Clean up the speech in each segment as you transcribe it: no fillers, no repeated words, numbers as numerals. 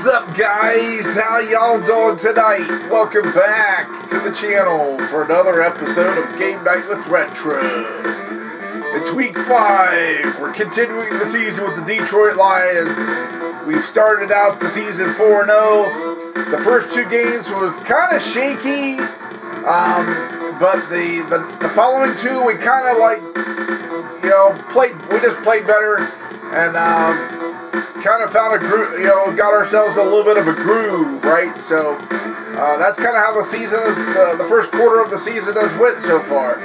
up, guys? How y'all doing tonight? Welcome back to the channel for another episode of Game Night with Retro. It's week 5. We're continuing the season with the Detroit Lions. We've started out the season 4-0. The first 2 games was kind of shaky, but the following 2 we kind of we just played better and kind of found a groove, got ourselves a little bit of a groove, right? So that's kind of how the season is, the first quarter of the season has went so far.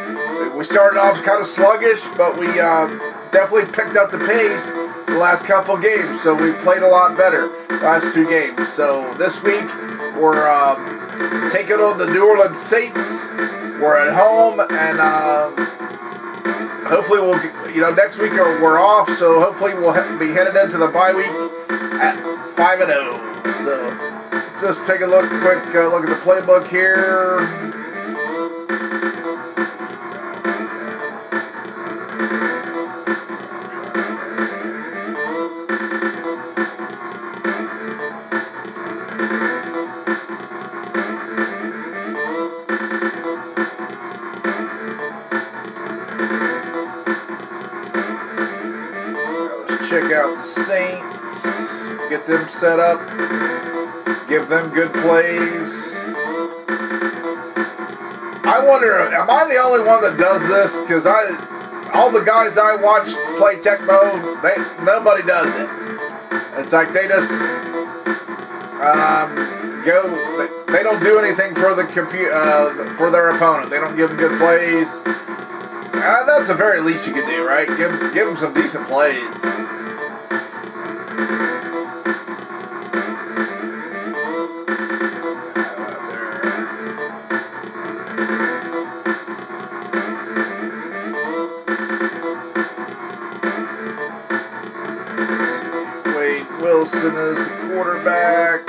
We started off kind of sluggish, but we definitely picked up the pace the last couple games, so we played a lot better last 2 games. So this week we're taking on the New Orleans Saints. We're at home, and hopefully we'll, next week we're off, so hopefully we'll be headed into the bye week at 5-0. So let's just take a quick look at the playbook here. Check out the Saints, get them set up, give them good plays. I wonder, am I the only one that does this? Because all the guys I watch play Tecmo, nobody does it. It's like they just they don't do anything for the for their opponent. They don't give them good plays. That's the very least you can do, right? Give them some decent plays. Wilson is the quarterback.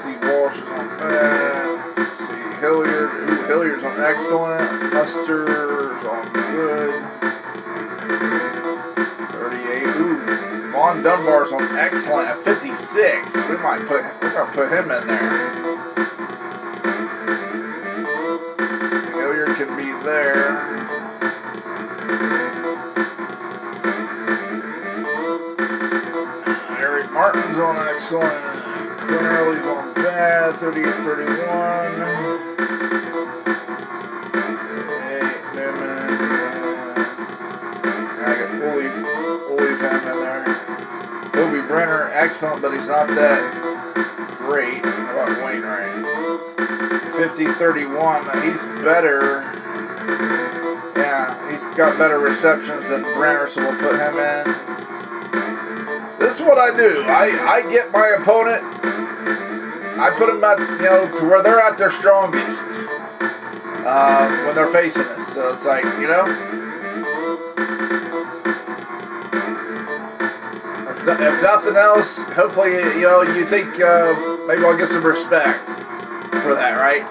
Steve Walsh is on that. Let's see, Hilliard's on excellent. Mustard's on good. 38. Ooh, Vaughn Dunbar's on excellent at 56. We're gonna put him in there. Hilliard can be there. Martin's on excellent. Quinn Early's on bad. 38-31. Newman. I got Woolley Fan in there. Kobe Brenner, excellent, but he's not that great. How about Wainwright? 50-31. He's better. Yeah, he's got better receptions than Brenner, so we'll put him in. This is what I do. I get my opponent, I put them at, to where they're at their strongest when they're facing us. So it's like, if nothing else, hopefully, you think maybe I'll get some respect for that, right?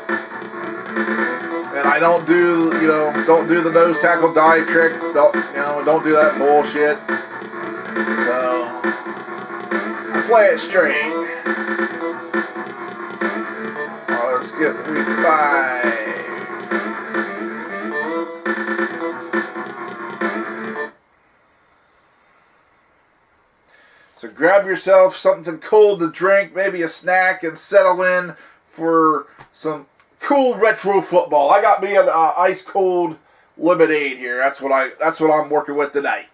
And I don't do, the nose tackle dive trick. Don't do that bullshit. So play it straight. Let's get week 5. So grab yourself something cold to drink, maybe a snack, and settle in for some cool retro football. I got me an ice cold lemonade here. That's what I'm working with tonight.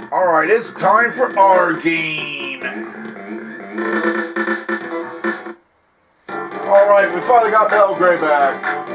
Alright, it's time for our game. Alright, we finally got Belgrade back.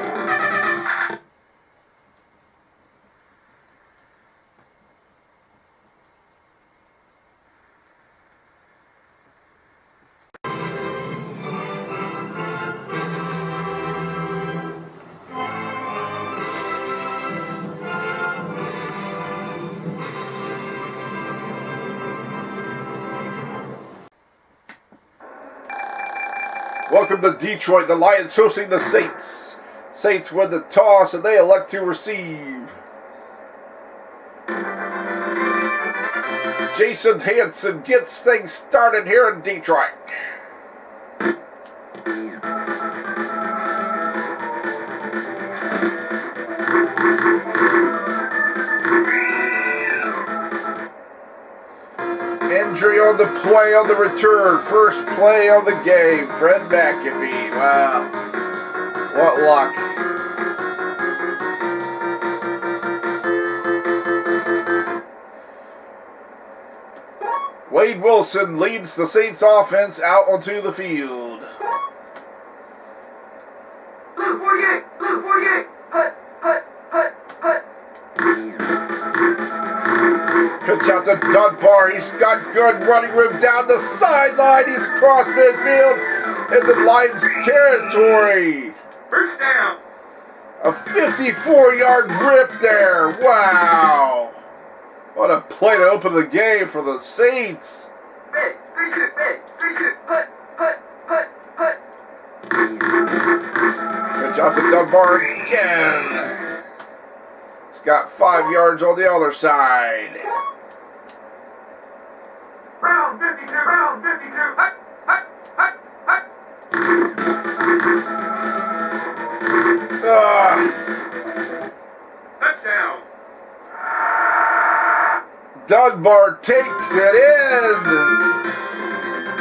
Welcome to Detroit. The Lions hosting the Saints. Saints win the toss and they elect to receive. Jason Hansen gets things started here in Detroit. Injury on the play on the return. First play of the game. Fred McAfee. Wow. What luck. Wade Wilson leads the Saints offense out onto the field. Blue 48! Blue 48! Hut! Hut! Hut! Hut! Pitch out to Dunbar. He's got good running room down the sideline. He's across midfield in the Lions territory. First down! A 54-yard rip there. Wow. What a play to open the game for the Saints. Big! 3-2! Big! 3-2! Hut! Hut! Hut! Hut! Pitch out to Dunbar again. He's got 5 yards on the other side. Round 52! Round 52! Hut! Hut! Hut! Hut! Touchdown! Dunbar takes it in.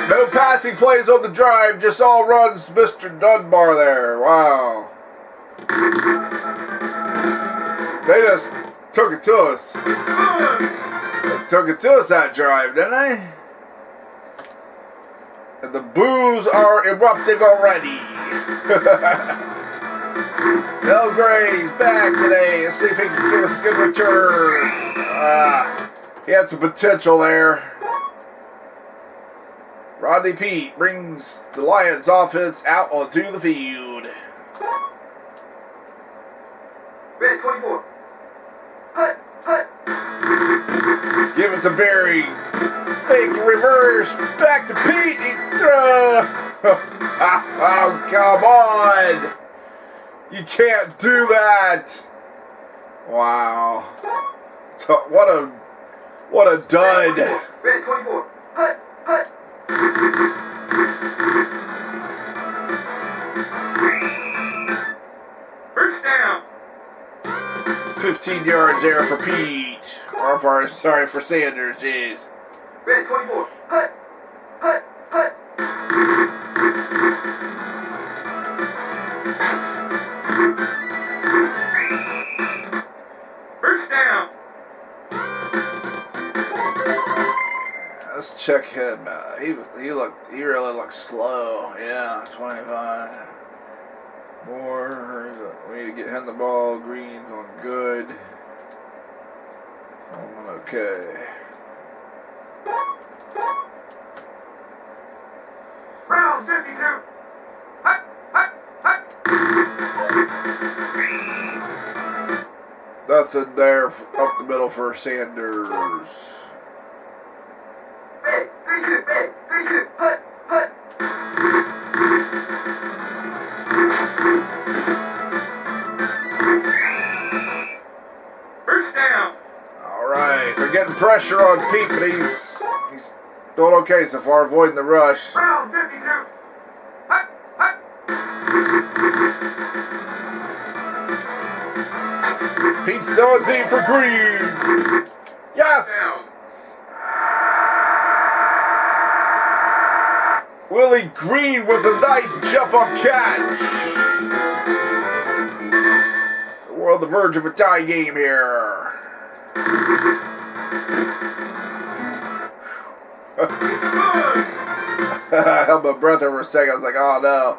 No passing plays on the drive, just all runs Mr. Dunbar there. Wow. They just took it to us. They took it to us that drive, didn't they? And the boos are erupting already. Belgrade's back today. Let's see if he can give us a good return. He had some potential there. Rodney Pete brings the Lions offense out onto the field. Red 24! Hut! Hut! Give it to Barry. Fake reverse. Back to Pete. He throw. Oh, come on. You can't do that. Wow. What a dud. Red 24! Hut! Hut! First down! 15 yards there for Pete. Or for Sanders, jeez. Red 24! Hut! Hut! Hut! First down! Let's check him out. He really looked slow. Yeah, 25. More. We need to get him the ball. Green's on good. Okay. Round 52! Hut! Hut! Hut! Nothing there up the middle for Sanders. Big! 3-2! Big! 3-2! Hut! Hut! First down! Alright, they're getting pressure on Pete, but he's doing okay so far, avoiding the rush. Round 52! Hut! Hut! Pete's throwing deep for Green. Yes! Willie Green with a nice jump up catch. We're on the verge of a tie game here. I held my breath there for a second. I was like, oh no.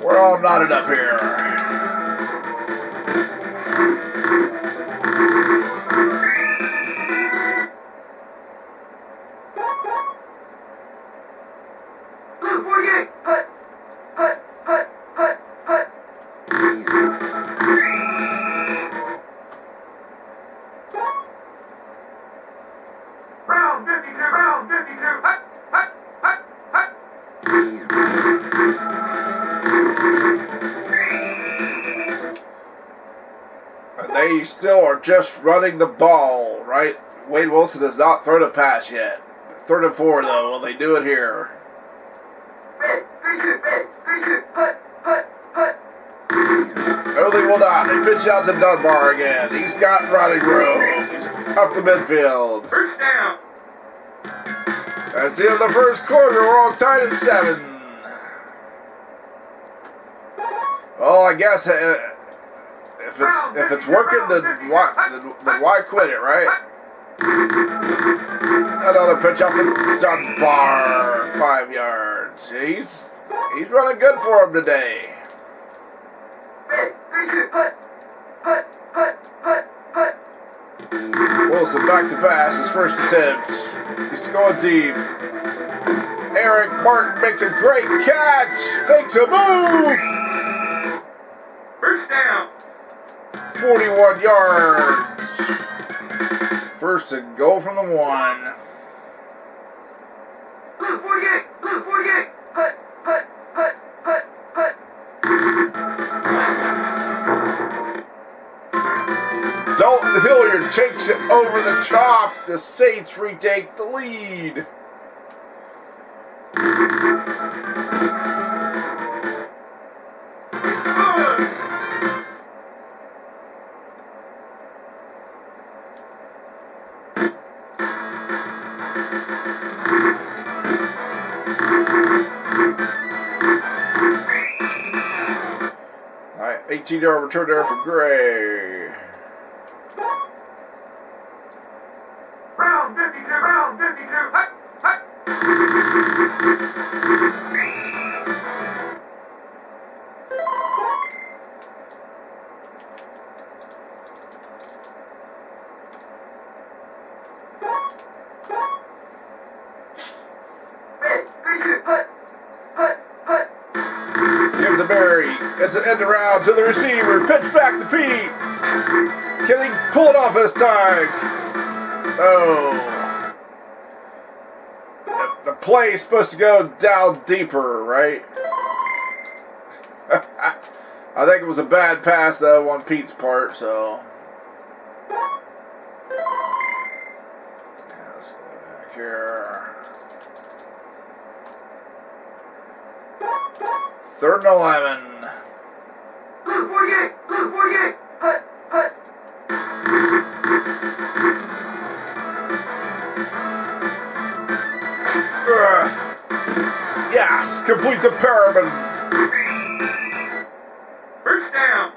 We're all knotted up here. Blue 48! Hut! Hut! Hut! Hut! Hut! Round 52! Round 52! Hut! Hut! Hut! Hut! And they they still are just running the ball, right? Wade Wilson has not thrown a pass yet. 3rd and 4, though. Will they do it here? No, they will not. They pitch out to Dunbar again. He's got running room. He's up the midfield. First down. That's the end of the first quarter. We're all tied at 7. Well, I guess if it's working, then why quit it, right? Another pitch up to Dunbar, 5 yards. He's running good for him today. Wilson back to pass, his first attempt. He's going deep. Eric Martin makes a great catch, makes a move. First down. 41 yards. First and goal from the 1. Blue 48. Blue 48. Put. Dalton Hilliard takes it over the top. The Saints retake the lead. All right, 18-yard return there for Gray. Round 52. Round 52. Hut. Give to Barry. It's an end around to the receiver. Pitch back to Pete. Can he pull it off this time? Oh. The play is supposed to go down deeper, right? I think it was a bad pass, though, on Pete's part, so. Let's go back here. 3rd and 11. Blue 48. Blue 48. Hut. Yes, complete the pyramid. First down.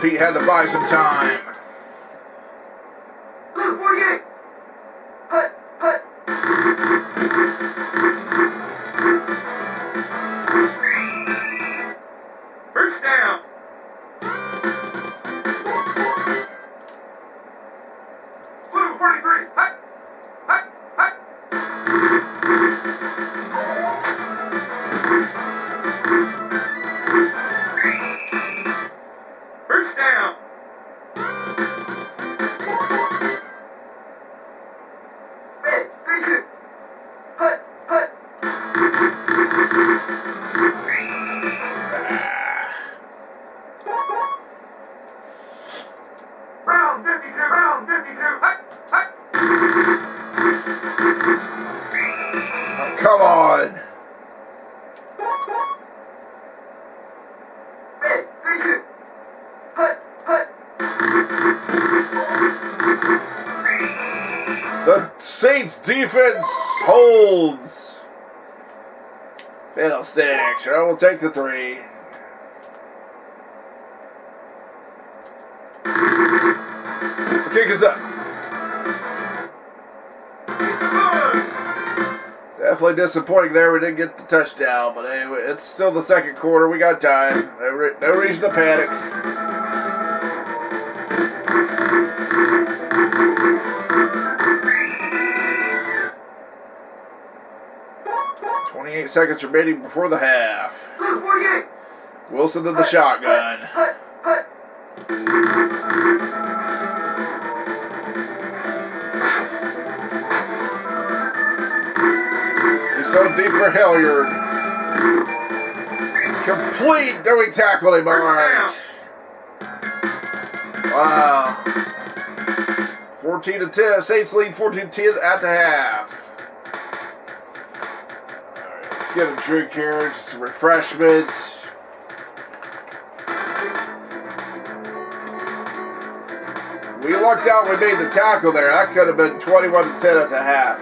Pete had to buy some time. Blue 48. Hut. First down. Blue 43. Hut. First down. Round 52. Round 52. Hut. Oh, come on. The Saints defense holds. Fiddlesticks. I will take the 3. The kick is up. Definitely disappointing there. We didn't get the touchdown, but anyway, it's still the second quarter. We got time. No reason to panic. 28 seconds remaining before the half. Wilson to the shotgun. He's so deep for Hilliard. Complete. Then we tackled him. All right. Wow. 14-10. Saints lead 14-10 at the half. Alright, let's get a drink here. Just some refreshments. We lucked out we made the tackle there. That could have been 21-10 at the half.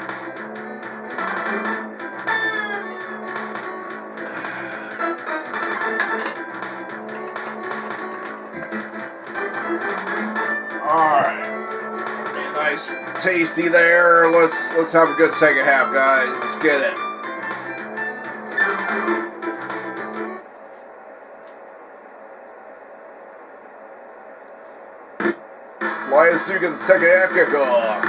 Alright. Nice tasty there. Let's have a good second half, guys. Let's get it. Lions do get the second half kickoff.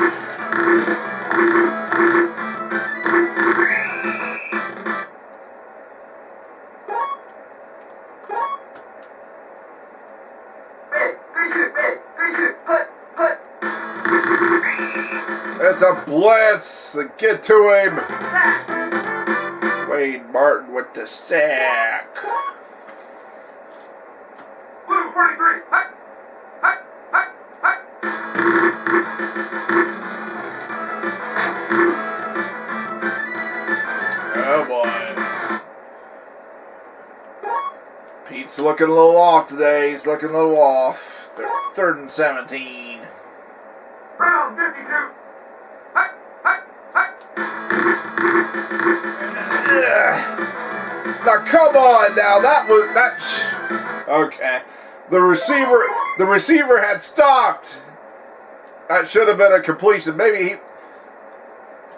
It's a blitz. Get to him. Wade Martin with the sack. Blue 43. Hut. Hut. Hut. Hut. Oh boy. Pete's looking a little off today. He's looking a little off. Third and 17. Brown 52. Hut. Hut. Hut. Now come on now. That was okay. The receiver had stopped. That should have been a completion. Maybe he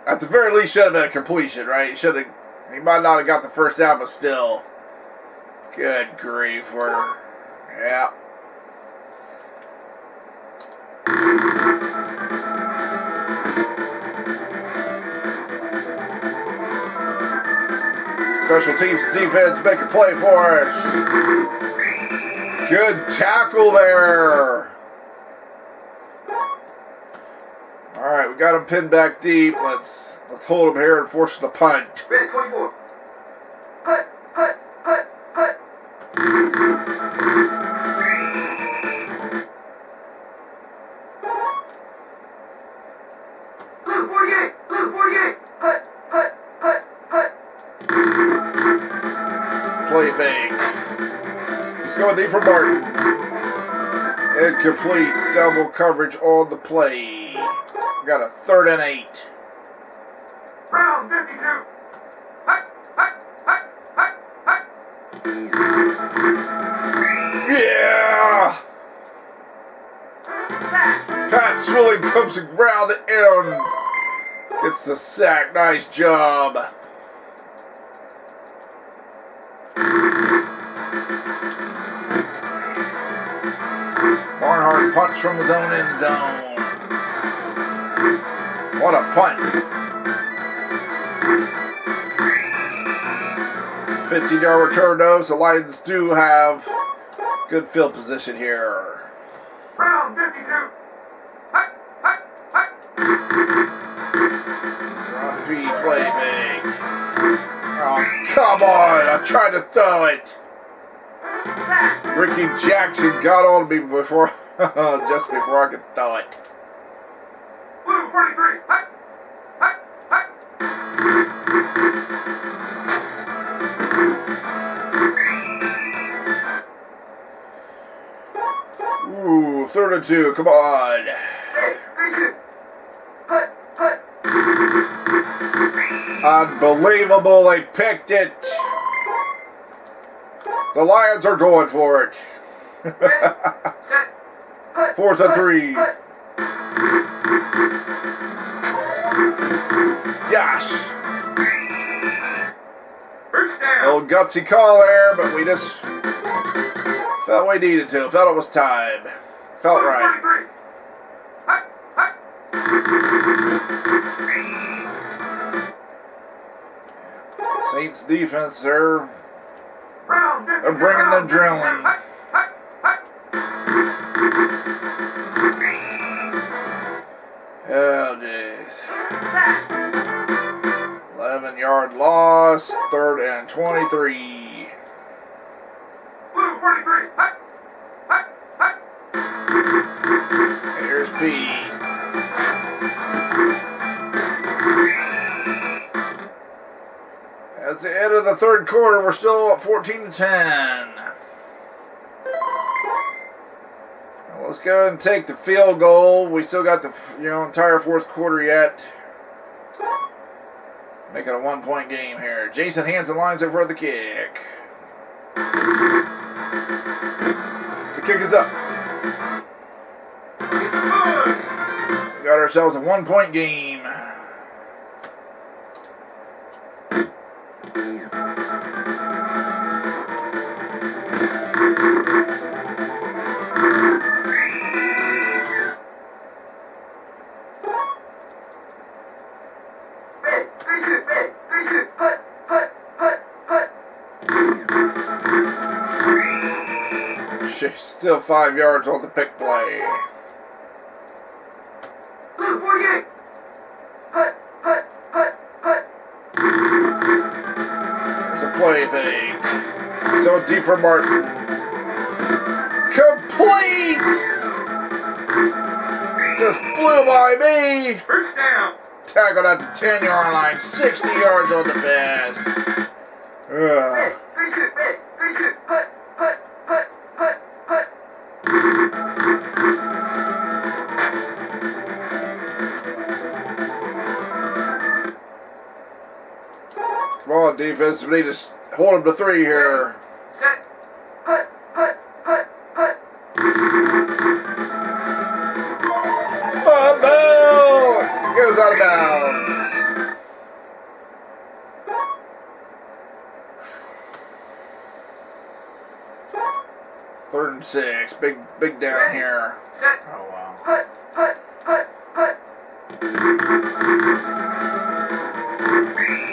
at the very least should have been a completion, right? He might not have got the first down, but still. Good grief, yeah. Special teams defense make a play for us. Good tackle there. All right, we got him pinned back deep. Let's hold him here and force the punt. Red 24. Hut. Hut. Hut. Hut. Blue 48. Blue 48. Hut. Hut. Hut. Hut. Play fake. He's going deep for Martin. Incomplete. Double coverage on the play. We got a 3rd and 8. Brown 52. Hut. Hut. Hut. Hut. Hut. Yeah! Pat Swilling comes around the end. Gets the sack. Nice job. Barnhart punts from his own end zone. What a punt. 15-yard return though, so Lions do have good field position here. Brown 52. Hut. Hut. Hut. Ron B, play fake. Oh, come on. I'm trying to throw it. Ricky Jackson got on me before, just before I could throw it. Blue 43. Hut. Hut. Hut. Ooh, 3rd and 2. Come on. Hut. Hut. Unbelievable. They picked it. The Lions are going for it. 4th and 3. Yes. First down. Little gutsy call there, but we just felt we needed to. Felt it was time. Felt Blue right. 43. Hut. Hut. Saints defense, they're Brown 52. bringing the adrenaline. Hut. Hut. Hut. Oh, jeez. 11-yard loss. 3rd and 23. Blue 43. Hut. Hut. Hut. speed. That's the end of the third quarter. We're still at 14-10. Let's go ahead and take the field goal. We still got the entire fourth quarter yet. Make it a 1-point game here. Jason Hansen lines up for the kick. The kick is up. We got ourselves a 1-point game. Still 5 yards on the pick play. Blue 48. Hut. There's a play fake. So deep for Martin. Complete! Just blew by me. First down. Tackled at the 10-yard line. 60 yards on the pass. Ugh. Come on, defense. We need to hold him to 3 here. Set. Fumble! Goes out of bounds. Third and 6. Big down here. Set. Oh, wow.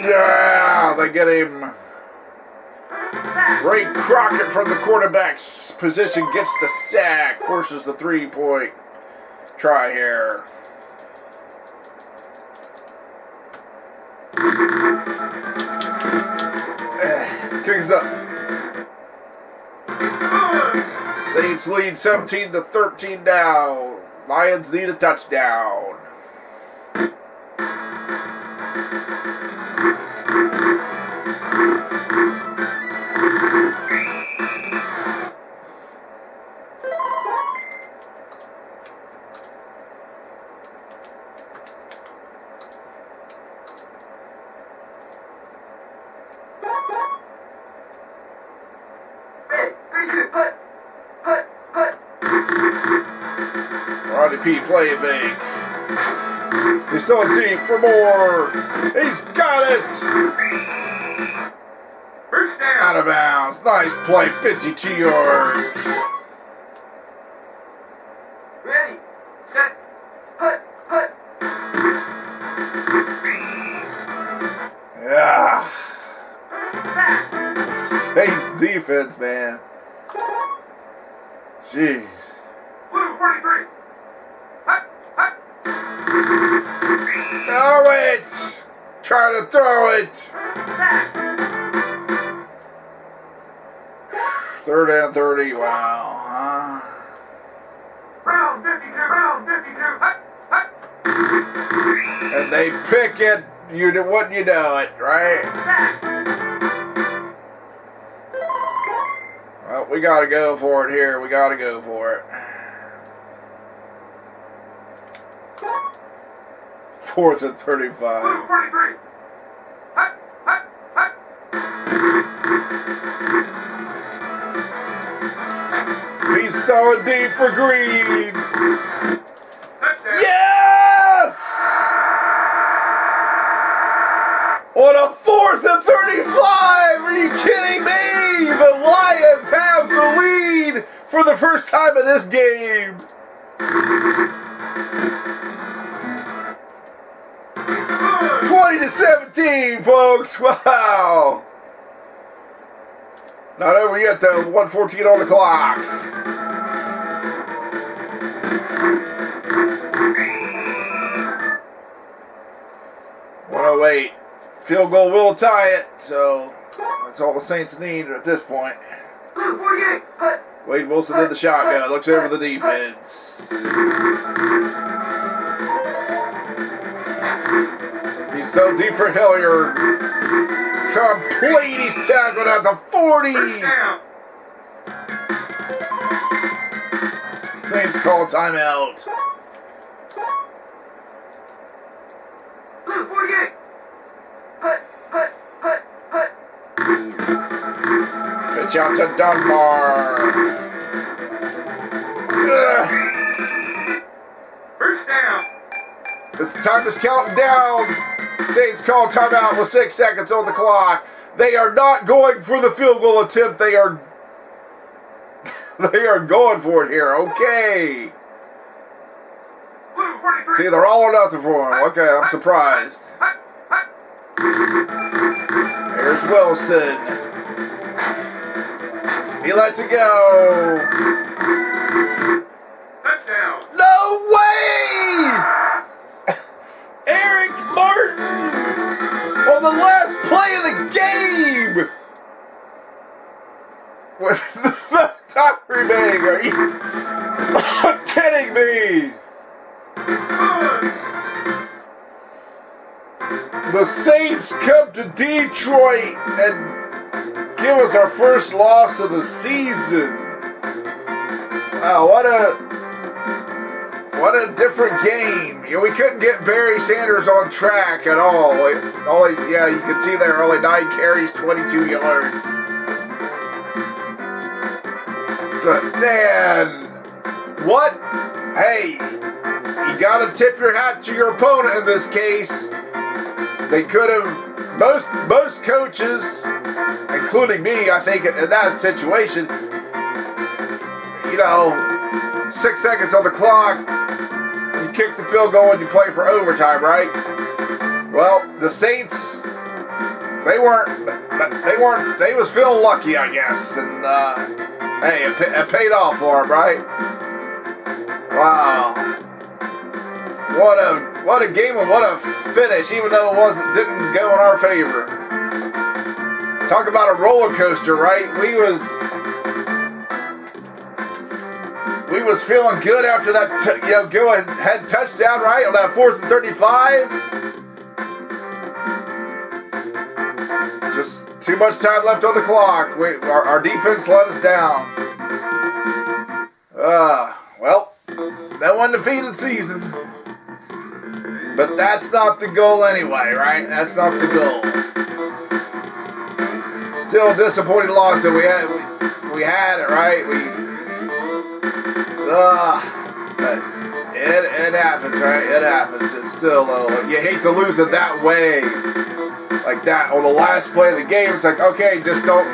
Yeah, they get him. Ray Crockett from the quarterback's position gets the sack, forces the 3-point try here. Kicks up. Saints lead 17-13 now. Lions need a touchdown. Roddy P play fake. He's still deep for more. He's got it. First down. Out of bounds. Nice play. 52 yards. Ready. Set. Yeah. Saints defense, man. Jeez. Blue 43. Throw it! Try to throw it! Third and 30, wow. Round 52. And they pick it, wouldn't you know it, right? Well, we gotta go for it here. We gotta go for it. 4th and 35. Blue 43. He's throwing deep for Green. Touchdown. Yes! On a 4th and 35! Are you kidding me? The Lions have the lead for the first time in this game. 20-17, folks. Wow. Not over yet, though. 1:14 on the clock. .108. Field goal will tie it, so that's all the Saints need at this point. Blue 48. Wade Wilson did the shotgun. Looks over the defense. He's so deep for Hilliard. Complete. He's tackled at the 40. Saints call timeout. 48. Put. Pitch out to Dunbar. Ugh. First down. It's time is counting down. Saints call timeout with 6 seconds on the clock. They are not going for the field goal attempt. They are going for it here. Okay. Blue 43. See, they're all or nothing for him. Okay, I'm surprised. Here's Wilson. He lets it go. Touchdown. No way! Eric Martin on the last play of the game with the time remaining. Are you kidding me? The Saints come to Detroit and give us our first loss of the season. Wow, what a different game. You know, we couldn't get Barry Sanders on track at all. Yeah, you can see there, only 9 carries, 22 yards. But man, what? Hey, you gotta tip your hat to your opponent in this case. They could have, most coaches, including me, I think, in that situation, you know, 6 seconds on the clock, you kick the field goal and you play for overtime, right? Well, the Saints, they was feeling lucky, I guess, and hey, it paid off for them, right? Wow. What a game and what a finish, even though it didn't go in our favor. Talk about a roller coaster, right? We was feeling good after that, go ahead touchdown, right, on that 4th and 35. Just too much time left on the clock. Our defense let us down. Well, no undefeated season. But that's not the goal anyway, right? That's not the goal. Still a disappointing loss that we had it, right? But it happens, right? It happens. It's still you hate to lose it that way, like that on the last play of the game. It's like, okay, just don't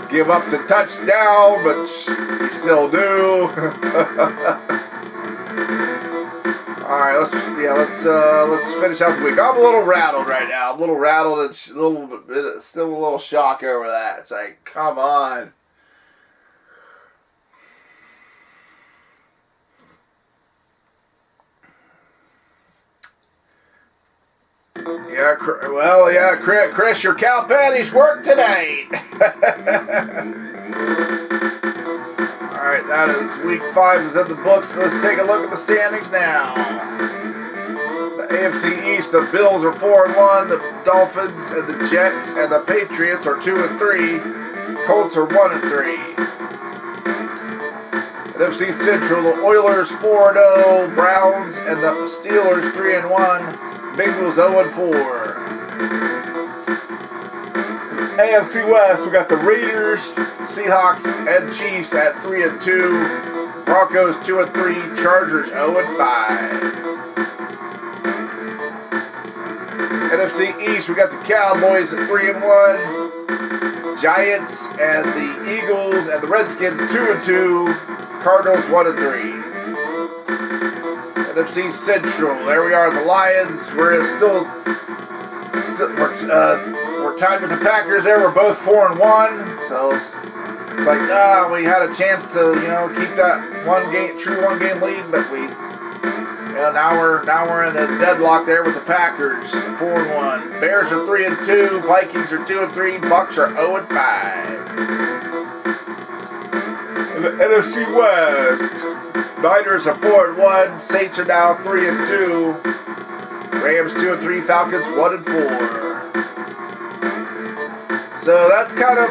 give up the touchdown, but you still do. All right, let's finish out the week. I'm a little rattled right now. I'm a little rattled and still a little shock over that. It's like, come on. Yeah, Chris, your cow patties work tonight. All right, that is week 5 is in the books. Let's take a look at the standings now. The AFC East, the Bills are 4-1. The Dolphins and the Jets and the Patriots are 2-3. Colts are 1-3. NFC Central, the Oilers 4-0. Browns and the Steelers 3-1. Bengals 0-4. AFC West, we got the Raiders, Seahawks, and Chiefs at 3-2. Broncos 2-3. Chargers 0-5. NFC East, we got the Cowboys at 3-1. Giants and the Eagles and the Redskins 2-2. Cardinals 1-3. NFC Central, there we are, the Lions. We're tied with the Packers there. We're both 4-1. So it's like, we had a chance to, keep that true one game lead, but now we're in a deadlock there with the Packers, 4-1. Bears are 3-2. Vikings are 2-3. Bucks are 0-5. The NFC West. Niners are 4-1. Saints are now 3-2. Rams 2-3. Falcons 1-4. So that's kind of,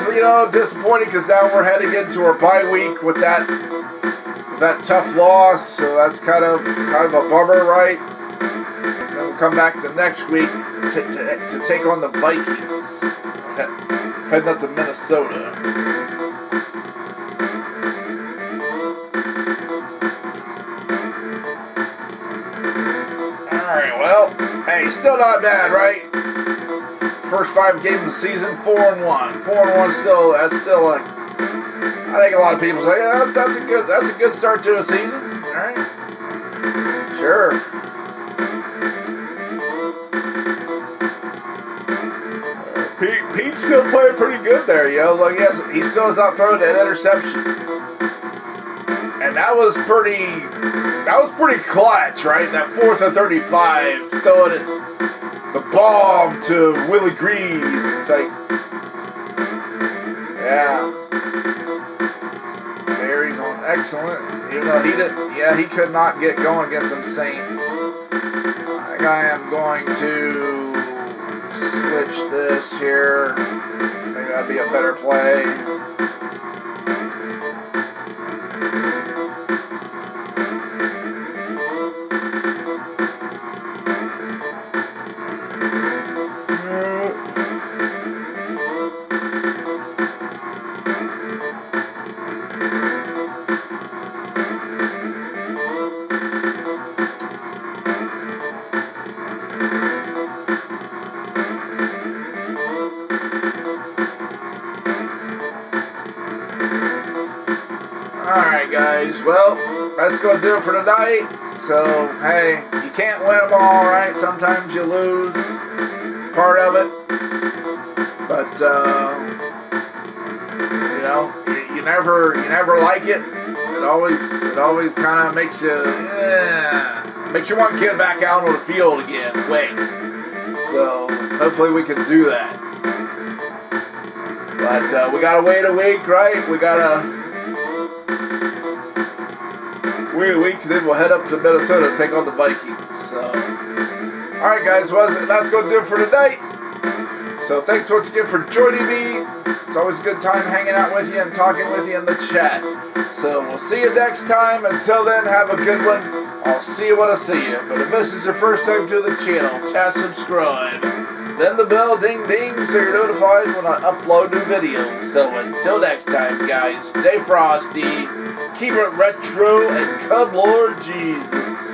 disappointing because now we're heading into our bye week with that tough loss. So that's kind of a bummer, right? Then we'll come back the next week to take on the Vikings. Heading up to Minnesota. Alright, well, hey, still not bad, right? First 5 games of the season, 4-1. 4-1 still, that's still like, I think a lot of people say, yeah, that's a good start to a season. Alright. Sure. Pete's still playing pretty good there, Like, yes, he still has not thrown an interception. And that was pretty clutch, right? That 4th and 35, throwing it, the bomb to Willie Green. It's like, yeah. Barry's on excellent. Even though he could not get going against some Saints. I think I am going to switch this here. Maybe that'd be a better play. Alright guys, well, that's going to do it for tonight. So, hey, you can't win them all, right? Sometimes you lose. It's part of it. But, you never like it. It always kind of makes you want to get back out on the field again, quick. So, hopefully we can do that. But, we got to wait a week, right? We got to wait a week, then we'll head up to Minnesota to take on the Vikings. So, alright guys, well, that's going to do it for tonight. So thanks once again for joining me. It's always a good time hanging out with you and talking with you in the chat. So we'll see you next time. Until then, have a good one. I'll see you when I see you. But if this is your first time to the channel, tap subscribe. Then the bell ding ding so you're notified when I upload new videos. So until next time guys, stay frosty, keep it retro, and come Lord Jesus.